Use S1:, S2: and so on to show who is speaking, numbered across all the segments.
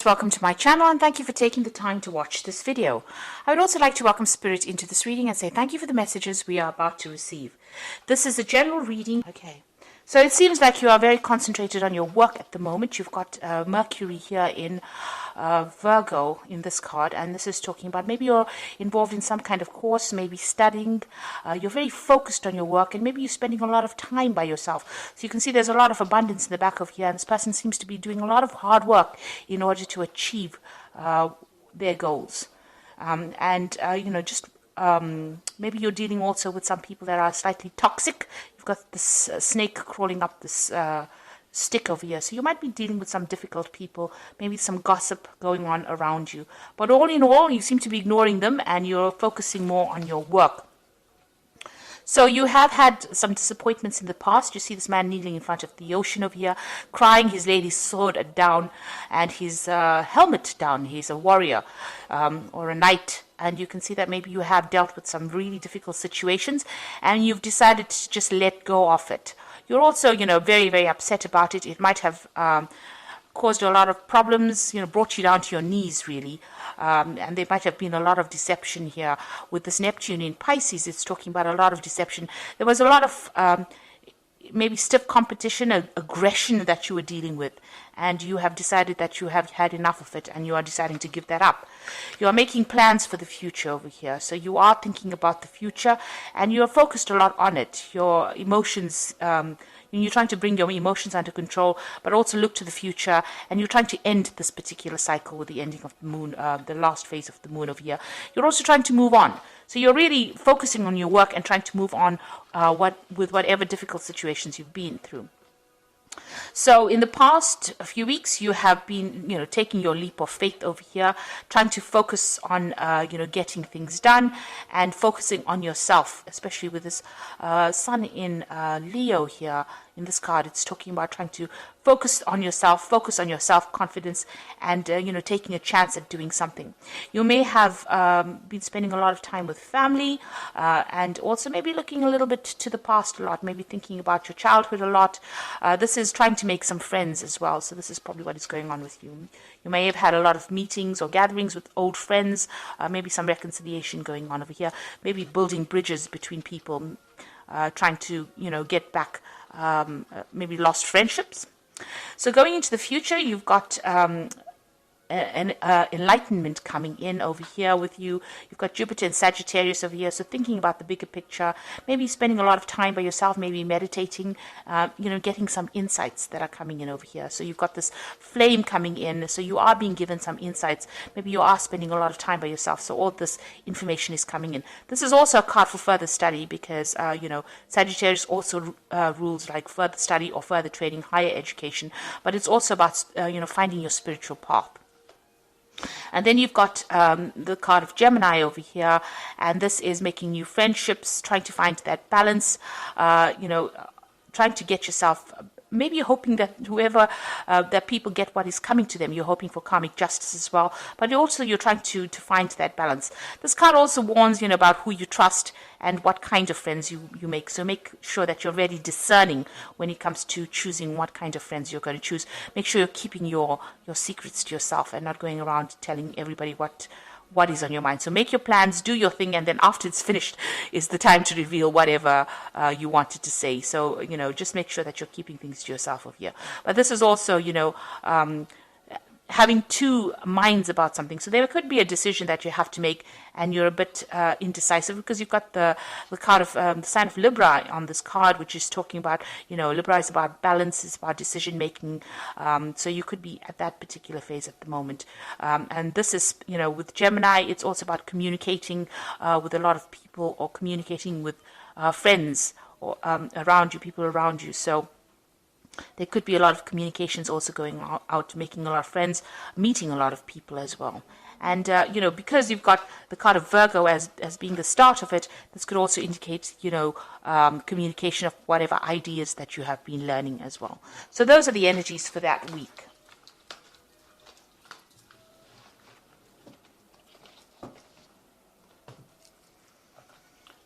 S1: welcome to my channel and thank you for taking the time to watch this video. I would also like to welcome Spirit into this reading and say thank you for the messages we are about to receive. This is a general reading. Okay, so it seems like you are very concentrated on your work at the moment. You've got Mercury here in Virgo in this card, and this is talking about maybe you're involved in some kind of course, maybe studying. You're very focused on your work, and maybe you're spending a lot of time by yourself. So you can see there's a lot of abundance in the back of here, and this person seems to be doing a lot of hard work in order to achieve their goals. Maybe you're dealing also with some people that are slightly toxic. You've got this snake crawling up this stick over here. So you might be dealing with some difficult people, maybe some gossip going on around you. But all in all, you seem to be ignoring them and you're focusing more on your work. So you have had some disappointments in the past. You see this man kneeling in front of the ocean over here, crying, his lady's sword down and his helmet down. He's a warrior or a knight. And you can see that maybe you have dealt with some really difficult situations and you've decided to just let go of it. You're also, very, very upset about it. It might have caused a lot of problems, brought you down to your knees, really. And there might have been a lot of deception here. With this Neptune in Pisces, it's talking about a lot of deception. There was a lot of maybe stiff competition, aggression that you were dealing with, and you have decided that you have had enough of it and you are deciding to give that up. You are making plans for the future over here, so you are thinking about the future and you are focused a lot on it. Your emotions, you're trying to bring your emotions under control, but also look to the future, and you're trying to end this particular cycle with the ending of the moon, the last phase of the moon over here. You're also trying to move on. So you're really focusing on your work and trying to move on with whatever difficult situations you've been through. So in the past few weeks, you have been, taking your leap of faith over here, trying to focus on, getting things done and focusing on yourself, especially with this sun in Leo here. In this card, it's talking about trying to focus on yourself, focus on your self-confidence, and, taking a chance at doing something. You may have been spending a lot of time with family and also maybe looking a little bit to the past a lot, maybe thinking about your childhood a lot. This is trying to make some friends as well, so this is probably what is going on with you. You may have had a lot of meetings or gatherings with old friends, maybe some reconciliation going on over here, maybe building bridges between people, trying to, get back maybe lost friendships. So going into the future, you've got an enlightenment coming in over here with you. You've got Jupiter and Sagittarius over here, so thinking about the bigger picture, maybe spending a lot of time by yourself, maybe meditating, getting some insights that are coming in over here. So you've got this flame coming in, so you are being given some insights. Maybe you are spending a lot of time by yourself, so all this information is coming in. This is also a card for further study because, Sagittarius also rules like further study or further training, higher education, but it's also about, finding your spiritual path. And then you've got the card of Gemini over here, and this is making new friendships, trying to find that balance, trying to get yourself, maybe you're hoping that that people get what is coming to them. You're hoping for karmic justice as well, but also you're trying to find that balance. This card also warns you about who you trust and what kind of friends you make. So make sure that you're very discerning when it comes to choosing what kind of friends you're going to choose. Make sure you're keeping your secrets to yourself and not going around telling everybody what is on your mind. So make your plans, do your thing, and then after it's finished is the time to reveal whatever you wanted to say. So, just make sure that you're keeping things to yourself over here. But this is also, having two minds about something. So there could be a decision that you have to make and you're a bit indecisive because you've got the card of the sign of Libra on this card, which is talking about, Libra is about balance, it's about decision making. So you could be at that particular phase at the moment. And this is, with Gemini, it's also about communicating with a lot of people or communicating with friends or around you, people around you. So there could be a lot of communications also going out, making a lot of friends, meeting a lot of people as well. And, because you've got the card of Virgo as being the start of it, this could also indicate, communication of whatever ideas that you have been learning as well. So those are the energies for that week.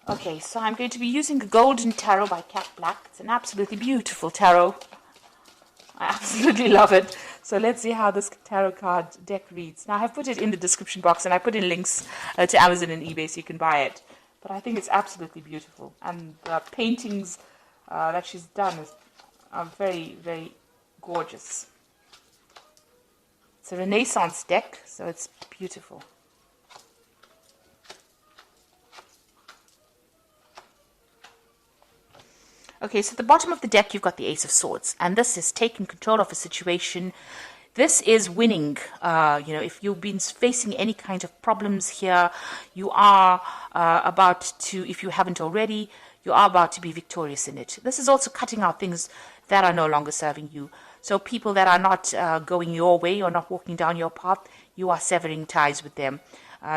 S1: Okay, so I'm going to be using the Golden Tarot by Cat Black. It's an absolutely beautiful tarot. I absolutely love it. So let's see how this tarot card deck reads. Now, I have put it in the description box, and I put in links to Amazon and eBay so you can buy it. But I think it's absolutely beautiful. And the paintings that she's done are very, very gorgeous. It's a Renaissance deck, so it's beautiful. Okay, so at the bottom of the deck, you've got the Ace of Swords, and this is taking control of a situation. This is winning. If you've been facing any kind of problems here, you are about to, if you haven't already, you are about to be victorious in it. This is also cutting out things that are no longer serving you. So people that are not going your way or not walking down your path, you are severing ties with them.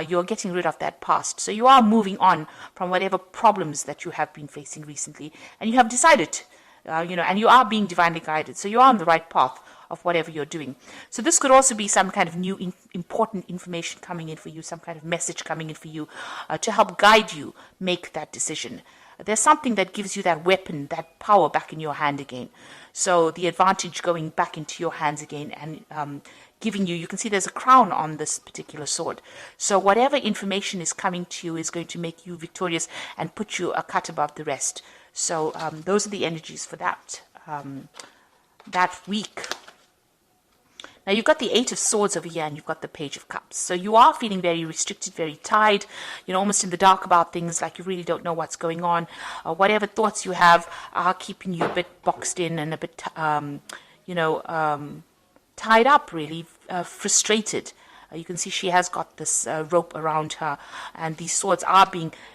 S1: You're getting rid of that past. So you are moving on from whatever problems that you have been facing recently. And you have decided, and you are being divinely guided. So you are on the right path of whatever you're doing. So this could also be some kind of new important information coming in for you, some kind of message coming in for you to help guide you make that decision. There's something that gives you that weapon, that power back in your hand again. So the advantage going back into your hands again and giving you can see there's a crown on this particular sword. So whatever information is coming to you is going to make you victorious and put you a cut above the rest. So those are the energies for that week. Now you've got the Eight of Swords over here and you've got the Page of Cups. So you are feeling very restricted, very tied, almost in the dark about things, like you really don't know what's going on. Whatever thoughts you have are keeping you a bit boxed in and a bit, tied up, really, frustrated. You can see she has got this rope around her, and these swords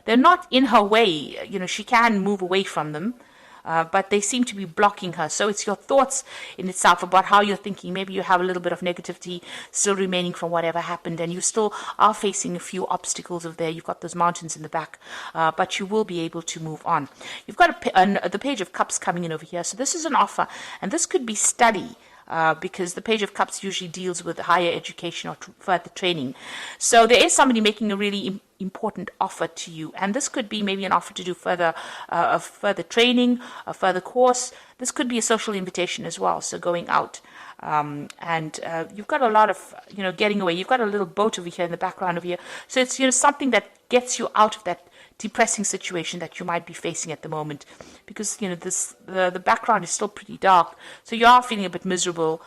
S1: they're not in her way. She can move away from them, but they seem to be blocking her. So it's your thoughts in itself about how you're thinking. Maybe you have a little bit of negativity still remaining from whatever happened, and you still are facing a few obstacles over there. You've got those mountains in the back, but you will be able to move on. You've got the Page of Cups coming in over here. So this is an offer, and this could be study. Because the Page of Cups usually deals with higher education or further training. So there is somebody making a really important offer to you, and this could be maybe an offer to do further training, a further course. This could be a social invitation as well, so going out. And you've got a lot of, getting away. You've got a little boat over here in the background over here. So it's, something that gets you out of that depressing situation that you might be facing at the moment, because the background is still pretty dark, so you are feeling a bit miserable,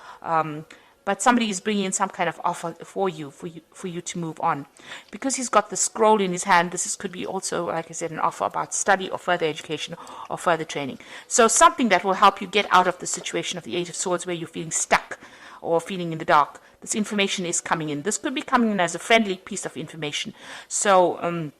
S1: but somebody is bringing in some kind of offer for you to move on. Because he's got the scroll in his hand, could be also, like I said, an offer about study or further education or further training. So something that will help you get out of the situation of the Eight of Swords where you're feeling stuck or feeling in the dark. This information is coming in. This could be coming in as a friendly piece of information. So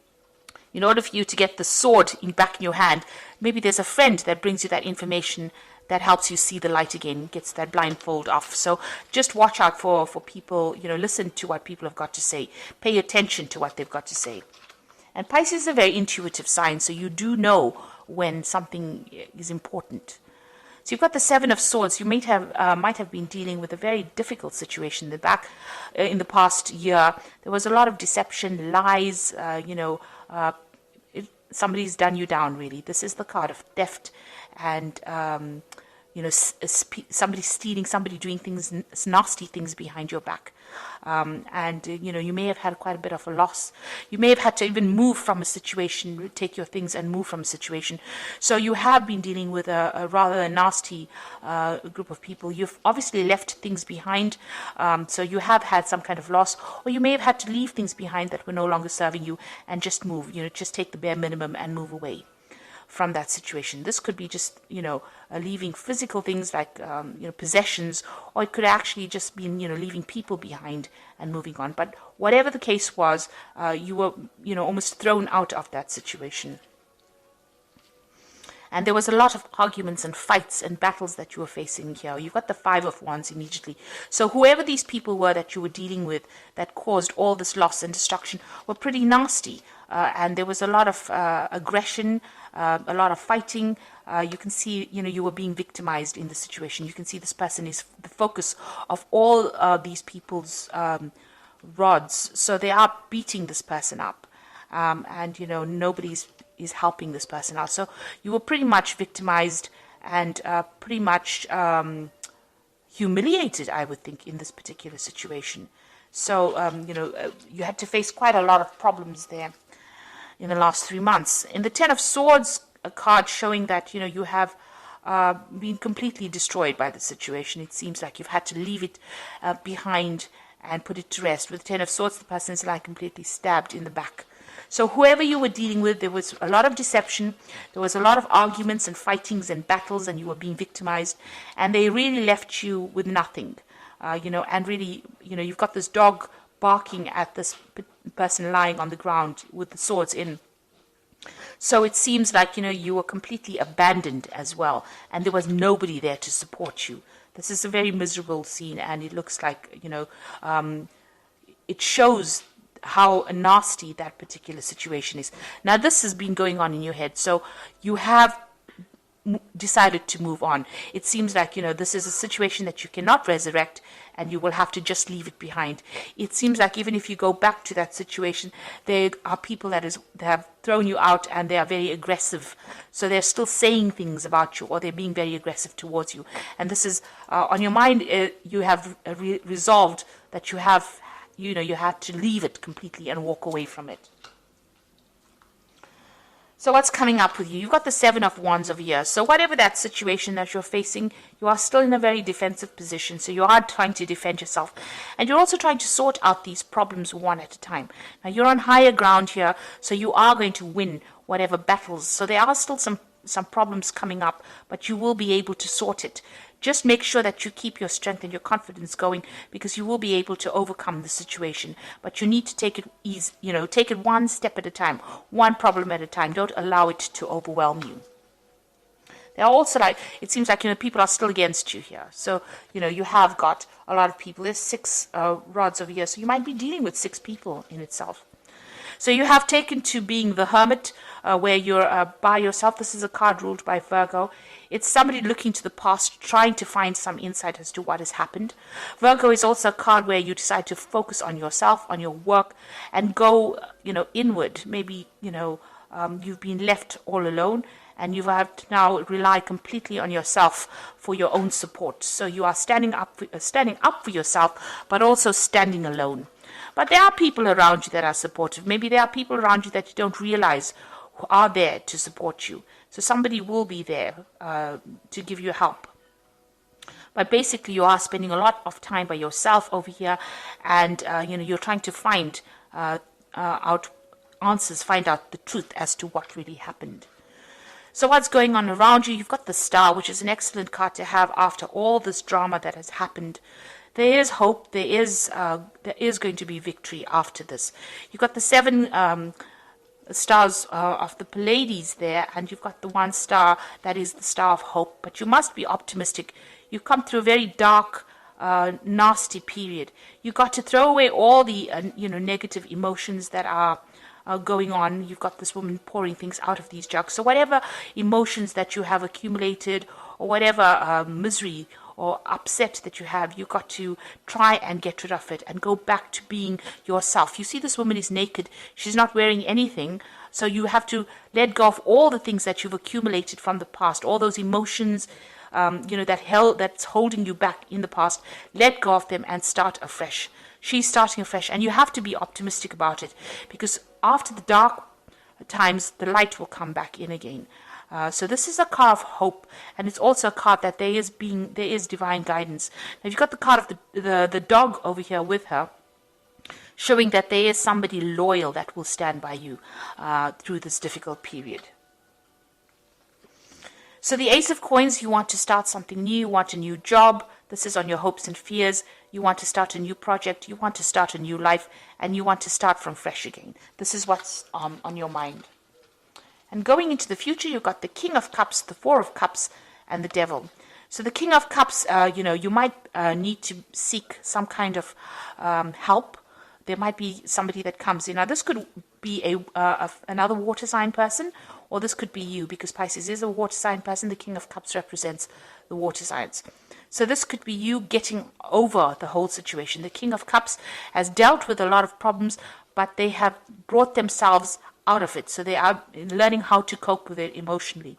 S1: in order for you to get the sword back in your hand, maybe there's a friend that brings you that information that helps you see the light again, gets that blindfold off. So just watch out for people, listen to what people have got to say. Pay attention to what they've got to say. And Pisces is a very intuitive sign, so you do know when something is important. So you've got the Seven of Swords. You might have been dealing with a very difficult situation in the past year. There was a lot of deception, lies, somebody's done you down, really. This is the card of theft and somebody stealing, somebody doing things, nasty things behind your back. You may have had quite a bit of a loss. You may have had to even move from a situation, take your things and move from a situation. So you have been dealing with a rather nasty group of people. You've obviously left things behind, so you have had some kind of loss, or you may have had to leave things behind that were no longer serving you and just move, just take the bare minimum and move away from that situation. This could be just, leaving physical things like, possessions, or it could actually just be, leaving people behind and moving on. But whatever the case was, you were, almost thrown out of that situation. And there was a lot of arguments and fights and battles that you were facing here. You've got the Five of Wands immediately. So whoever these people were that you were dealing with that caused all this loss and destruction were pretty nasty. And there was a lot of aggression, a lot of fighting. You can see, you were being victimized in the situation. You can see this person is the focus of all these people's rods. So they are beating this person up. Nobody's is helping this person out. So you were pretty much victimized and pretty much, humiliated, I would think, in this particular situation. So, you had to face quite a lot of problems there in the last 3 months. In the Ten of Swords, a card showing that, you have been completely destroyed by the situation. It seems like you've had to leave it behind and put it to rest. With the Ten of Swords, the person is like completely stabbed in the back. So whoever you were dealing with, there was a lot of deception, there was a lot of arguments and fightings and battles, and you were being victimized, and they really left you with nothing. And really, you've got this dog barking at this person lying on the ground with the swords in. So it seems like, you were completely abandoned as well, and there was nobody there to support you. This is a very miserable scene, and it looks like, it shows how nasty that particular situation is. Now, this has been going on in your head, so you have decided to move on. It seems like, this is a situation that you cannot resurrect, and you will have to just leave it behind. It seems like even if you go back to that situation, there are people that have thrown you out, and they are very aggressive. So they're still saying things about you, or they're being very aggressive towards you. And this is, on your mind, you have resolved that you have, you had to leave it completely and walk away from it. So what's coming up with you? You've got the Seven of Wands over here. So whatever that situation that you're facing, you are still in a very defensive position. So you are trying to defend yourself. And you're also trying to sort out these problems one at a time. Now, you're on higher ground here, so you are going to win whatever battles. So there are still some problems coming up, but you will be able to sort it. Just make sure that you keep your strength and your confidence going, because you will be able to overcome the situation. But you need to take it easy, take it one step at a time, one problem at a time. Don't allow it to overwhelm you. There are also, it seems like, people are still against you here. So, you have got a lot of people. There's 6 rods over here, so you might be dealing with 6 people in itself. So you have taken to being the hermit, where you're by yourself. This is a card ruled by Virgo. It's somebody looking to the past, trying to find some insight as to what has happened. Virgo is also a card where you decide to focus on yourself, on your work, and go, inward. Maybe, you've been left all alone, and you have to now rely completely on yourself for your own support. So you are standing up for yourself, but also standing alone. But there are people around you that are supportive. Maybe there are people around you that you don't realize who are there to support you. So somebody will be there to give you help. But basically, you are spending a lot of time by yourself over here, and you're trying to find out answers, find out the truth as to what really happened. So what's going on around you? You've got the Star, which is an excellent card to have after all this drama that has happened. There is hope. There is going to be victory after this. You've got the 7 stars of the Pleiades there, and you've got the 1 star that is the star of hope. But you must be optimistic. You've come through a very dark, nasty period. You've got to throw away all the negative emotions that are going on. You've got this woman pouring things out of these jugs. So whatever emotions that you have accumulated, or whatever misery or upset that you have, you've got to try and get rid of it and go back to being yourself. You see, this woman is naked. She's not wearing anything. So you have to let go of all the things that you've accumulated from the past, all those emotions, that's holding you back in the past. Let go of them and start afresh. She's starting afresh, and you have to be optimistic about it, because after the dark times, the light will come back in again. So this is a card of hope, and it's also a card that there is divine guidance. Now you've got the card of the dog over here with her, showing that there is somebody loyal that will stand by you through this difficult period. So the Ace of Coins, you want to start something new, you want a new job. This is on your hopes and fears. You want to start a new project, you want to start a new life, and you want to start from fresh again. This is what's on your mind. And going into the future, you've got the King of Cups, the 4 of Cups, and the Devil. So the King of Cups, you might need to seek some kind of help. There might be somebody that comes in. Now, this could be another water sign person, or this could be you, because Pisces is a water sign person. The King of Cups represents the water signs. So this could be you getting over the whole situation. The King of Cups has dealt with a lot of problems, but they have brought themselves out of it. So they are learning how to cope with it emotionally.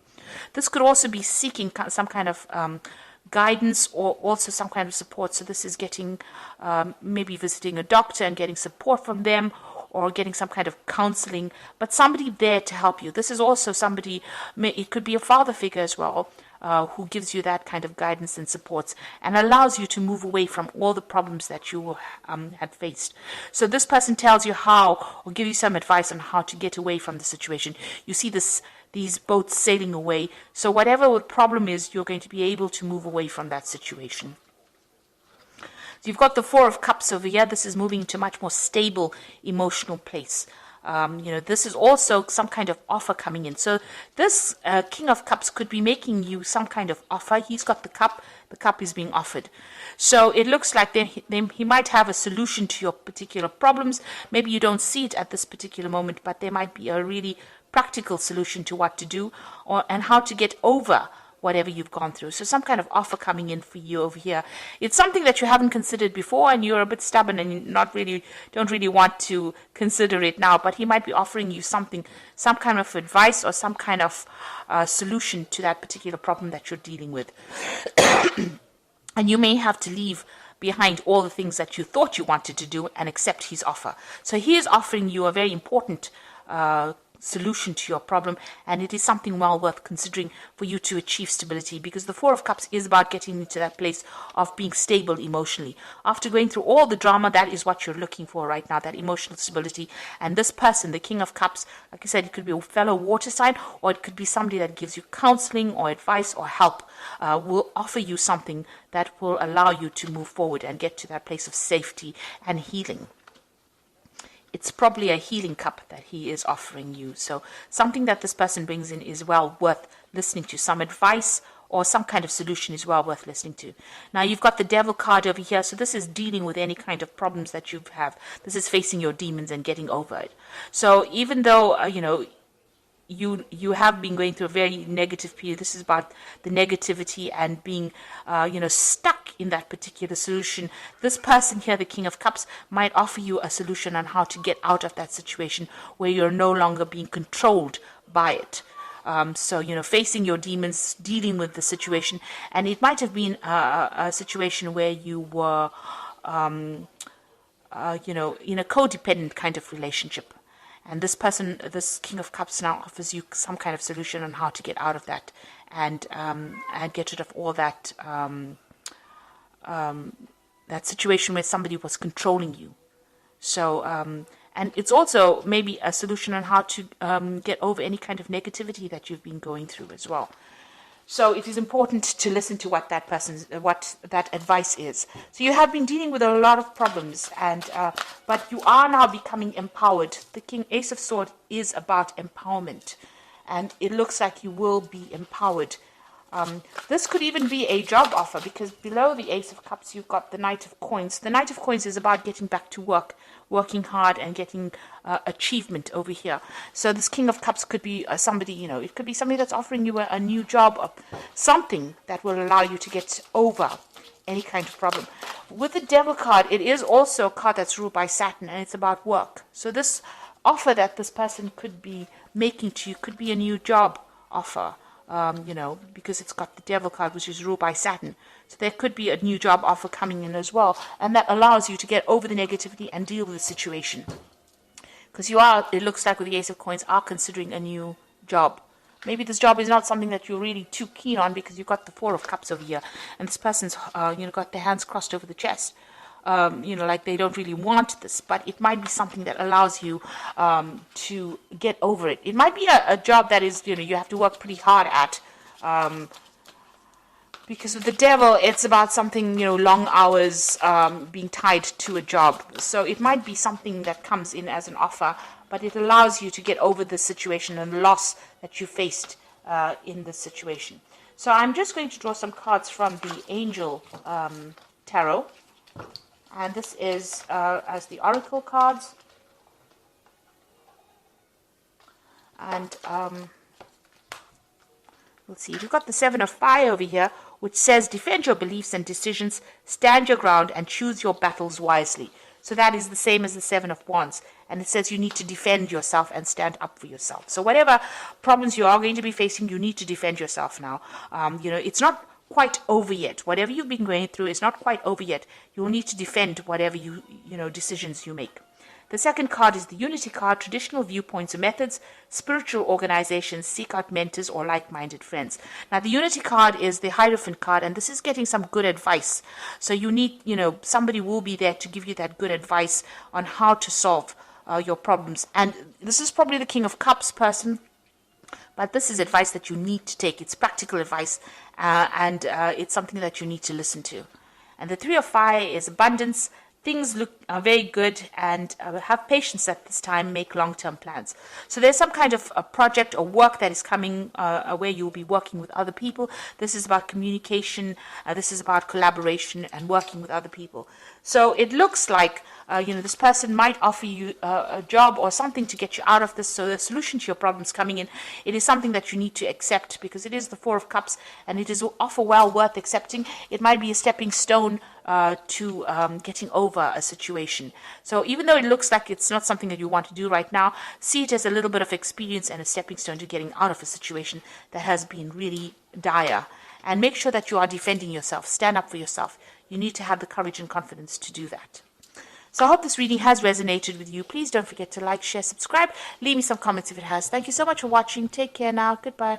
S1: This could also be seeking some kind of guidance or also some kind of support. So this is getting, maybe visiting a doctor and getting support from them, or getting some kind of counseling, but somebody there to help you. This is also somebody, it could be a father figure as well, who gives you that kind of guidance and supports and allows you to move away from all the problems that you had faced. So this person tells you how, or give you some advice on how to get away from the situation. You see these boats sailing away. So whatever the problem is, you're going to be able to move away from that situation. So you've got the Four of Cups over here. This is moving into a much more stable emotional place. This is also some kind of offer coming in. So this King of Cups could be making you some kind of offer. He's got the cup is being offered. So it looks like he might have a solution to your particular problems. Maybe you don't see it at this particular moment, but there might be a really practical solution to what to do and how to get over whatever you've gone through. So some kind of offer coming in for you over here. It's something that you haven't considered before, and you're a bit stubborn and don't really want to consider it now, but he might be offering you something, some kind of advice or some kind of solution to that particular problem that you're dealing with. And you may have to leave behind all the things that you thought you wanted to do and accept his offer. So he is offering you a very important solution to your problem, and it is something well worth considering for you to achieve stability, because the Four of Cups is about getting into that place of being stable emotionally. After going through all the drama, that is what you're looking for right now, that emotional stability. And this person, the King of Cups, like I said, it could be a fellow water sign, or it could be somebody that gives you counseling or advice or help, will offer you something that will allow you to move forward and get to that place of safety and healing. It's probably a healing cup that he is offering you. So something that this person brings in is well worth listening to. Some advice or some kind of solution is well worth listening to. Now you've got the Devil card over here. So this is dealing with any kind of problems that you have. This is facing your demons and getting over it. So even though, you have been going through a very negative period. This is about the negativity and being, stuck in that particular solution. This person here, the King of Cups, might offer you a solution on how to get out of that situation where you're no longer being controlled by it. Facing your demons, dealing with the situation. And it might have been a situation where you were, in a codependent kind of relationship. And this person, this King of Cups, now offers you some kind of solution on how to get out of that and get rid of all that that situation where somebody was controlling you. So, and it's also maybe a solution on how to get over any kind of negativity that you've been going through as well. So it is important to listen to what that advice is. So you have been dealing with a lot of problems, but you are now becoming empowered. The Ace of Swords is about empowerment, and it looks like you will be empowered. This could even be a job offer, because below the Ace of Cups you've got the Knight of Coins. The Knight of Coins is about getting back to work, working hard and getting achievement over here. So this King of Cups could be somebody, it could be somebody that's offering you a new job, or something that will allow you to get over any kind of problem. With the Devil card, it is also a card that's ruled by Saturn, and it's about work. So this offer that this person could be making to you could be a new job offer. Because it's got the Devil card, which is ruled by Saturn. So there could be a new job offer coming in as well. And that allows you to get over the negativity and deal with the situation. Because it looks like with the Ace of Coins, are considering a new job. Maybe this job is not something that you're really too keen on, because you've got the Four of Cups over here. And this person's, got their hands crossed over the chest. Like they don't really want this, but it might be something that allows you to get over it. It might be a job that is, you have to work pretty hard at, because with the Devil, it's about something, long hours, being tied to a job. So it might be something that comes in as an offer, but it allows you to get over the situation and the loss that you faced in this situation. So I'm just going to draw some cards from the Angel Tarot. And this is as the Oracle cards. And we'll see. We've got the Seven of Fire over here, which says, defend your beliefs and decisions, stand your ground, and choose your battles wisely. So that is the same as the Seven of Wands. And it says you need to defend yourself and stand up for yourself. So whatever problems you are going to be facing, you need to defend yourself now. It's not quite over yet. Whatever you've been going through is not quite over yet. You will need to defend whatever decisions you make. The second card is the Unity card, traditional viewpoints or methods, spiritual organizations, seek out mentors or like-minded friends. Now, the Unity card is the Hierophant card, and this is getting some good advice. So you need, somebody will be there to give you that good advice on how to solve your problems. And this is probably the King of Cups person, but this is advice that you need to take. It's practical advice, and it's something that you need to listen to. And the Three of Fire is abundance. Things look very good, and have patience at this time, make long-term plans. So there's some kind of a project or work that is coming where you'll be working with other people. This is about communication. This is about collaboration and working with other people. So it looks like, this person might offer you a job or something to get you out of this. So the solution to your problems coming in, it is something that you need to accept, because it is the Four of Cups, and it is offer well worth accepting. It might be a stepping stone to getting over a situation. So even though it looks like it's not something that you want to do right now, see it as a little bit of experience and a stepping stone to getting out of a situation that has been really dire. And make sure that you are defending yourself. Stand up for yourself. You need to have the courage and confidence to do that. So I hope this reading has resonated with you. Please don't forget to like, share, subscribe. Leave me some comments if it has. Thank you so much for watching. Take care now. Goodbye.